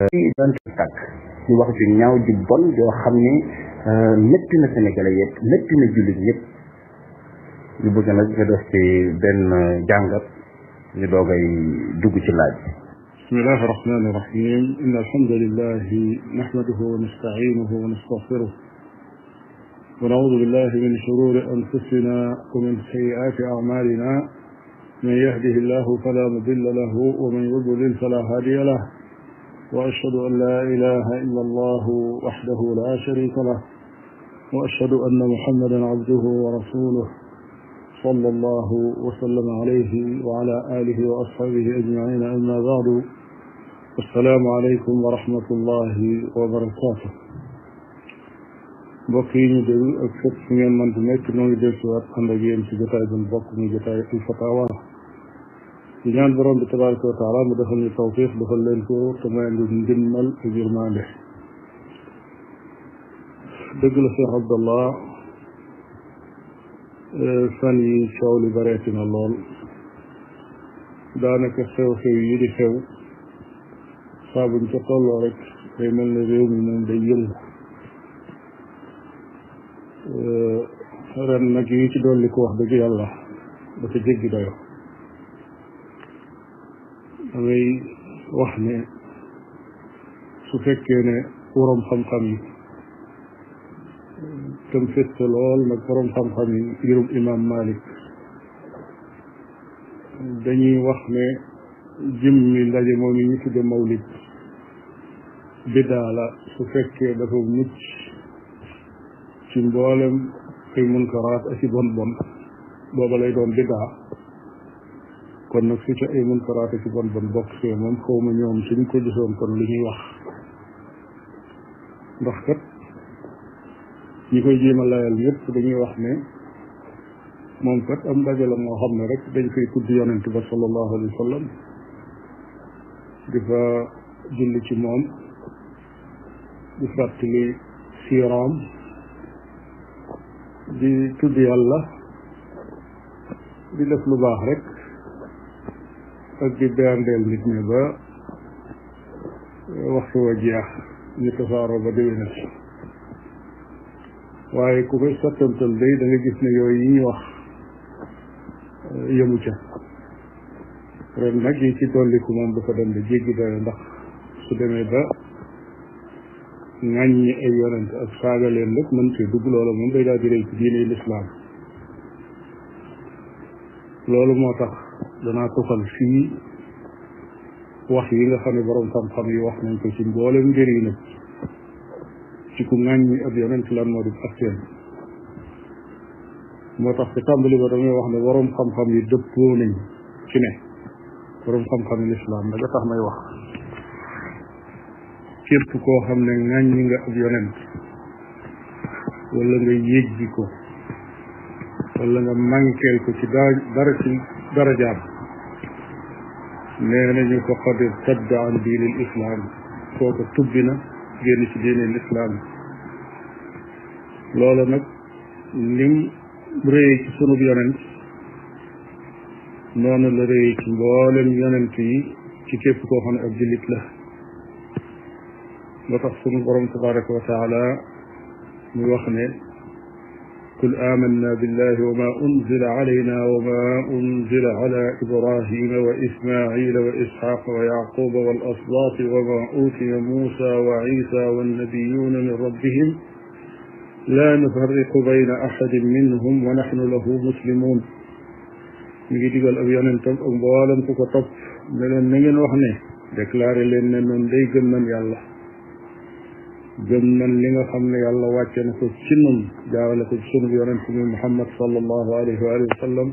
doon ci tàkk ñu wax ju ñaaw ju bon joo xam ne métti na Sénégalais yëpp métti na jullit ñëpp ñu bëgg nag nga def ci benn jàngat ñu doogay dugg ci laaj. bismillahi rahmani rahim inna alhamdulillahi nahmaduhu wa nasta'inuhu wa nastaghfiruh wa na'udhu billahi min shururi anfusina wa min sayyiati a'malina man yahdihillahu fala mudilla lahu wa man yudlil fala hadiya lahu وأشهد أن لا إله إلا الله وحده لا شريك له وأشهد أن محمدا عبده ورسوله صلى الله وسلم عليه وعلى آله وأصحابه أجمعين أما بعد السلام عليكم ورحمة الله وبركاته بقي ندل أكثر من من تمك نوجد سوات خندقين في جتاي بنبق من جتاي الفتاوى di ñaan borom bi tabaraka wa taala mu defal ñu tawfiq defal leen ko te may ñu ndimmal ak yërmande dëgg la Cheikh Abdallah fan yi coow li bareeti na lool daanaka xew-xew yi di xew saa buñ ca tolloo rek day mel ne réew mi moom day yëngu ren nag yi ci dolli ko wax dëgg yàlla dafa jéggi dayo damay wax ne su fekkee ne borom xam-xam yi tam feste lool nag borom xam-xam yi mbirum imam Malik dañuy wax ne jëmmi ndaje moom yi ñu tudde mawlid biddaa la su fekkee dafa mucc ci mboolem ay munkaraat ak ci bon bon booba lay doon biddaa kon nag su ca ay munkaraat ci bon bon bokk see moom xaw ma ñoom suñ ko gisoon kon li ñuy wax ndax kat ñi koy jéem a layal yëpp dañuy wax ne moom kat am ndaje la moo xam ne rek dañ koy tudd yonent ba sallallahu alayhi wa sallam di fa julli ci moom di fàttali siiraam di tudd yàlla di def lu baax rek ak di beandeel nit ñi ba waxtu wa jeex ñu tasaaroo ba déwénal waaye ku koy sottantal day da nga gis ne yooyu yi ñu wax yëmu ca ren nag yi ci dolliku moom dafa dem ba jéggi doyo ndax su demee ba ŋàññi ay yonent ak saaga leen lépp mën ci dugg loola moom day daal di rëy ci diine lislaam loolu moo tax danaa tuxal fii wax yi nga xam ne borom xam-xam yi wax nañ ko ci mboolem mbir yi nag ci ku ŋàññi ab yonent lan moo di atteel moo tax ci tàmbali ba damay wax ne borom xam-xam yi dëppoo nañ ci ne borom xam-xam yi lislaam nag a tax may wax képp koo xam ne ŋàññi nga ab yonent wala nga yéjji ko wala nga manqueel ko ci dara ci darajaam nee nañu ko qad irtadda an diinil islaam kooku tubbi na génn ci diinil islaam loola nag lim rëy ci sunub yonent noonu la rëy ci mboolem yonent yi ci képp koo xam ne ab jullit la moo tax sunu borom tabaraka wa taala mu wax ne قل آمنا بالله وما أنزل علينا وما أنزل على إبراهيم وإسماعيل وإسحاق ويعقوب والأسباط وما أوتي موسى وعيسى والنبيون من ربهم لا نفرق بين أحد منهم ونحن له مسلمون نجي ديغال أب يوننتم ak mboolem ku ko topp ne leen na ngeen wax ne déclaré leen ne noonu day gëm nañ yàlla gëm nañ li nga xam ne yàlla wàcce na ko ci nun jaawale ko ci sunu yonent bi Muhammad sallallahu alayhi wa sallam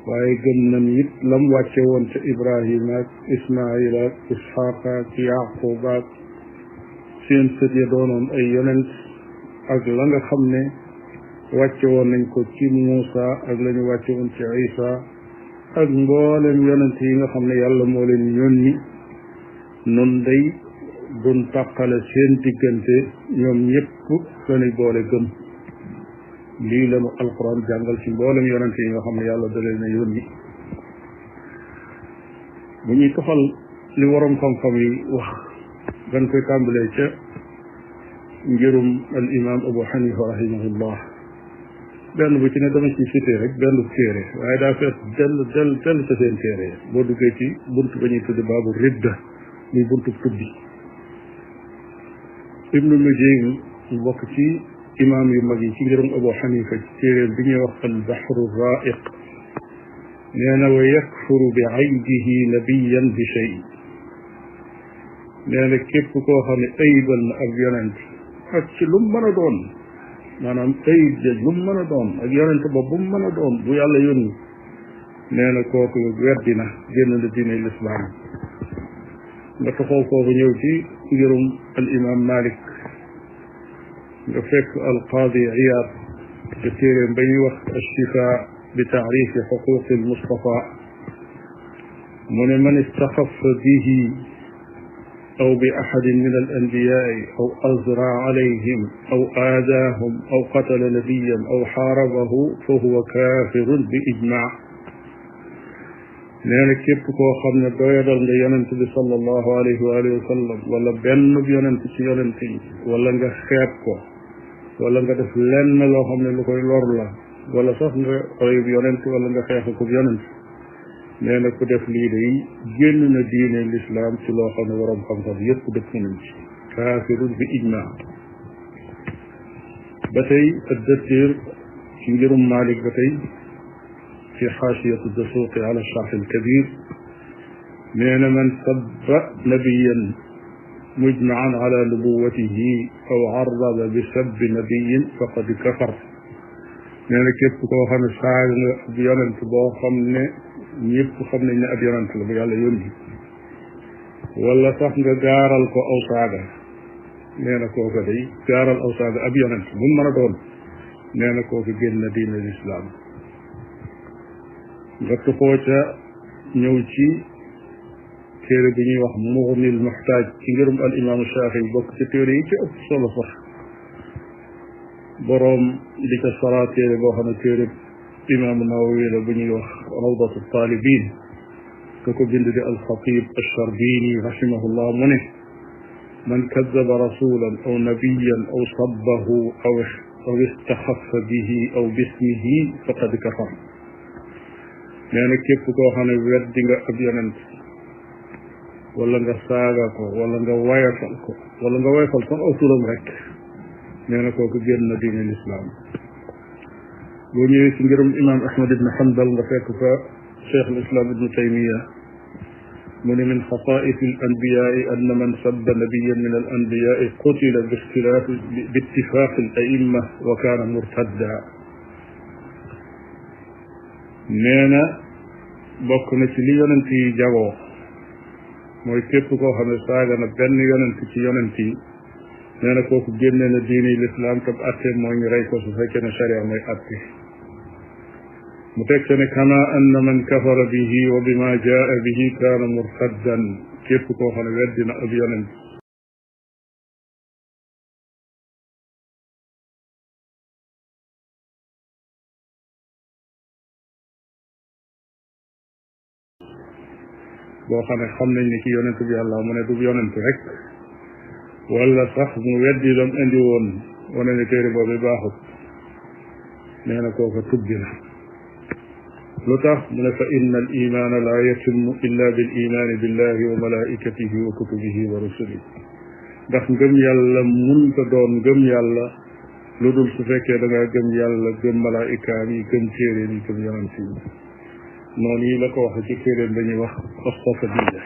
waaye gëm nañ it lam wàcce woon ca Ibrahima ak Ismaila ak Isxaaqa ak Yaquba ak seen sët ya doonoon ay yonent ak la nga xam ne wàcce woon nañ ko ci Muusa ak la ñu wàcce woon ci Isa ak mboolem yonent yi nga xam ne yàlla moo leen yónni nun day duñ tàqale seen diggante ñoom ñëpp lañuy boole gëm lii lañu alquran jàngal ci mboolem yonente yi nga xam ne yàlla da leen a yónni bu ñuy toxal li waroom xam-xam yi wax dañ koy tàmbalee ca ngirum al imam Abu Hanifa rahimahullah benn bu ci ne dama ci cité rek benn téere waaye daa fees dell ca seen téere boo duggee ci bunt ba ñuy tudde baabu ridda muy buntu tuddi ibnu Nujaym mu bokk ci imaam yu mag yi ci ngirum Abu Hanifa ci téeréem bi ñuy wax al bahru raiq nee na wa yakfuru bi aydihi nabiyan bi shay nee na képp koo xam ne ayibal na ak yonent ak ci lu mu mën a doon maanaam ayib ja lu mu mën a doon ak yonent ba bu mu mën a doon bu yàlla yónni nee na kooku weddi na génn na diine lislaam nga taxaw foofu ñëw ci ngirum al imam Malik nga fekk al qaadi Iyaad te téeréem ba ñuy wax ash-shifaa bi taarifi xuquqi al Mustafa mu ne man istaxafa bihi aw bi axadin min al anbiyaai aw azra alayhim aw aadaahum aw qatala nabiyan aw xaarabahu fa huwa kaafirun bi ijmaa nee na képp koo xam ne doyadal nga yonent bi sallallahu alayhi wa alihi wa sallam wala benn yonent ci yonent yi wala nga xeeb ko wala nga def lenn loo xam ne lu koy lor la wala sax nga royub yonent wala nga xeex ko yonent nee na ku def lii day génn na diine lislaam ci loo xam ne waroom xam-xam yépp dëpp nañ ci kaafirun bi ijmaa ba tey ad-Dastiir ci ngirum Maalik ba tey في حاشية الدسوق على الشرح الكبير من من سب نبيا مجمعا على نبوته أو عرض بسب نبي فقد كفر من كيف كو خن ساغ يونت بو خامني ñepp xam nañ ne ab yonent la bu yàlla yónni wala sax nga gaaral ko aw saaga nee na kooku day gaaral aw saaga ab yonent bu mën a doon nee na kooku génn na diine lislaam nga tuxoo ca ñëw ci téere bi ñuy wax Mughni al-Muhtaaj ci ngirum al imaamu Shaafi'i bokk ci téere yi ci ëpp solo sax boroom di ca saraa téere boo xam ne téere imaamu Nawawi la bu ñuy wax Rawdatu Taalibiin ka ko bind di al-Xatiib ash-Sharbiini rahimahullah mu ne man kazzaba rasuulan aw nabiyyan aw sabbahu aw istaxaffa bihi aw bismihi faqad kafar nee na képp koo xam ne weddi nga ab yonent wala nga saaga ko wala nga wayafal ko wala nga wayafal sax aw turam rek nee na kooku génn na diine lislaam boo ñëwee ci ngirum imam Ahmad ibn Hanbal nga fekk fa cheikh al-islam ibnu Taymiya mu ne min xasaa'is al-anbiyaai anna man sabba nabiyyan min al-anbiyaai qutila bi ittifaaq al-a'imma wa kaana murtadda nee na bokk na ci li yonent yi jagoo mooy képp koo xam ne saaga na benn yonent ci yonent yi nee na kooku génne na diini lislaam te atte mooy ñu rey ko su fekkee ne sharia mooy atte mu teg se ne kama anna man kafara bihi wa bima jaa bihi kaana murtaddan képp koo xam ne weddina ab yonent boo xam ne xam nañ ni ci yonent bi yàlla mu ne du yonent rek wala sax mu weddi lam indi woon wane ne téere boobu baaxut nee na kooka tubbi na lu tax mu ne fa inna al imaana la yatimmu illa bil imaani billahi wa malaikatihi wa kutubihi wa rusulihi ndax ngëm yàlla munta doon ngëm yàlla lu dul su fekkee da ngaa gëm yàlla gëm malaikaam yi gëm téeréen yi gëm yonent yi noonu yi la ko wax ci téeréen dañuy wax as-safadiyya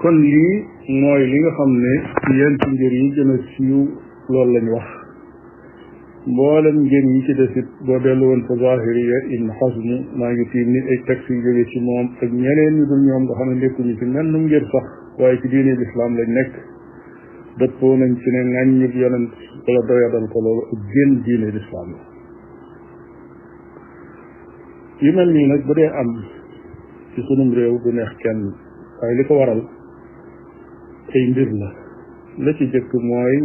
kon lii mooy li nga xam ne yent ngir yi gën a siiw loolu lañ wax mboolem ngir yi ci desit boo dellu woon fa Zahiriya Ibn Hazm maa ngi tiim ni ay textes yu jóge ci moom ak ñeneen ñu dul ñoom nga xam ne nekkuñu ci menn ngir sax waaye ci diine lislaam lañ nekk dëppoo nañ ci ne ŋàññib yonent wala doyadal ko loolu ak génn diine lislaam la yu mel nii nag bu dee am ci sunum réew du neex kenn waaye li ko waral ay mbir la ci jëkk mooy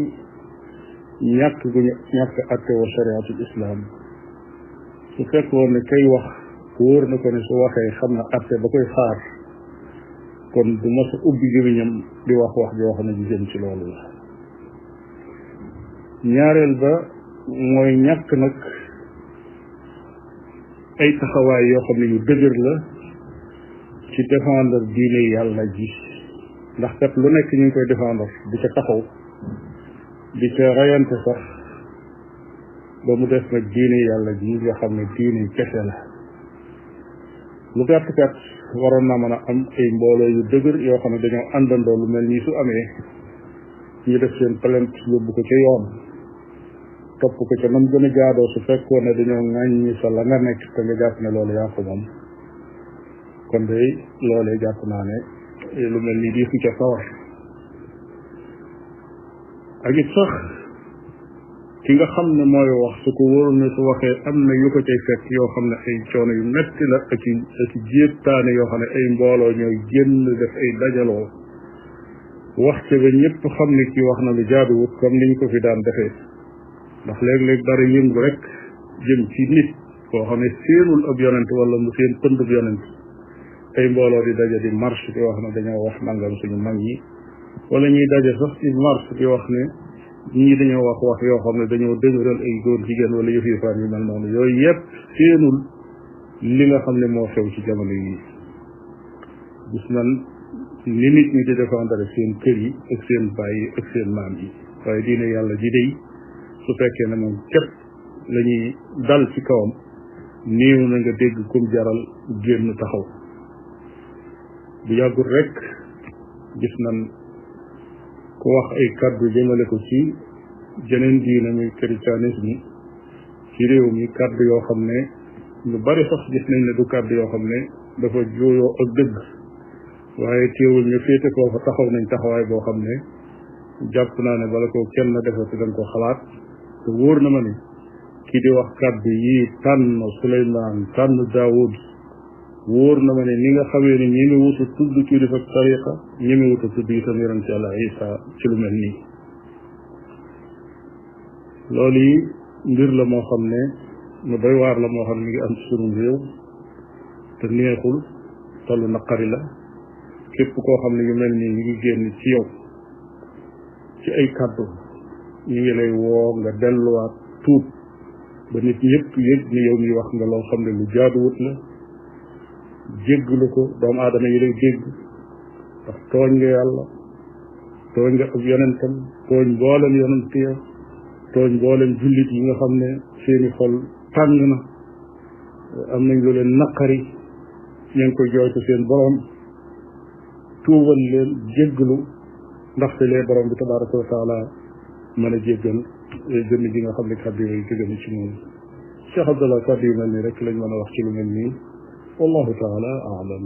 ñàkk atte wa shariatul islam su fekkoon ne kay wax wóor na ko ne su waxee xam na atte ba koy xaar kon du mas a ubbi gémmiñam di wax wax joo xam ne ji jëm ci loolu la ñaareel ba mooy ñàkk nag ay taxawaay yoo xam ne yu dëgër la ci défendre diine yàlla ji ndax kat lu nekk ñu ngi koy défendre di ca taxaw di ca rayante sax ba mu def nag diine yàlla ji nga xam ne diine kese la lu gàtt kat waroon naa mën a am ay mbooloo yu dëgër yoo xam ne dañoo àndandoo lu mel nii su amee ñu def seen plainte yóbbu ko ca yoon topp ko ca nam gën a jaadoo su fekkoon ne dañoo ŋàññi sa la nga nekk te nga jàpp ne loolu yaa ko moom kon day loolee jàpp naa ne lu mel nii di fi ca sawar ak it sax ki nga xam ne mooy wax su ko wóorul ne su waxee am na yu ko cay fekk yoo xam ne ay coono yu metti la ak i jéettaane yoo xam ne ay mbooloo ñooy génn def ay dajaloo wax ca ba ñëpp xam ne kii wax na lu jaaduwut comme niñ ko fi daan defee ndax léeg-léeg dara yëngu rek jëm ci nit koo xam ne seenul ab yonent wala mu seen pëndub yonent ay mbooloo di daje di marche di wax ne dañoo wax nangam suñu mag ñi wala ñuy daje sax ci marche di wax ne ñii dañoo wax yoo xam ne dañoo dëgëral ay góor jigéen wala yëf yëfaan yu mel noonu yooyu yëpp seenul li nga xam ne moo xew ci jamono yi gis nan ni nit ñi di défendre seen kër yi ak seen baay yi ak seen maam yi waaye diine yàlla ji day su fekkee ne moom képp la ñuy dal ci kawam néew na nga dégg kum jaral génn taxaw bu yàggul rek gis nan ku wax ay kaddu jëmale ko ci jeneen diine muy christianisme ci réew mi kaddu yoo xam ne lu bari sax gis nañ ne du kaddu yoo xam ne dafa jooyoo ak dëgg waaye teewul ñu féete foofa taxaw nañ taxawaay boo xam ne jàpp naa ne bala ko kenn defati dañ ko xalaat te wóor na ma ne kii di wax kaddu yi tànn Suleymaan tànn Daawud wóor na ma ne ni nga xamee ne ñi mi wutu tudd kilifa tariqa ñi mi wutu tudd itam yonent Yàlla Isa ci lu mel nii loolu yi mbir la moo xam ne lu doy waar la moo xam ne mi ngi am ci sunu réew te neexul te lu naqari la képp koo xam ne yu mel nii ñu ngi génn ci yow ci ay kàddu ñu ngi lay woo nga delluwaat tuub ba nit ñëpp yëg ni yow mi wax nga loo xam ne lu jaaduwut la jégglu ko doomu aadama yi lay dégg ndax tooñ nga yàlla tooñ nga ab yonentam tooñ mboolem yonent ya tooñ mboolem jullit yi nga xam ne seeni xol tàng na am nañ lu leen naqari ña ngi koy jooytu seen borom tuubal leen jégglu ndaxte lee borom bi tabaraka wa taala mën a jéggal jëmm ji nga xam ne kàddu yooyu jóge na ci moom Cheikh Abdallah kàddu yu mel nii rek lañ mën a wax ci lu mel nii wallahu taala aalam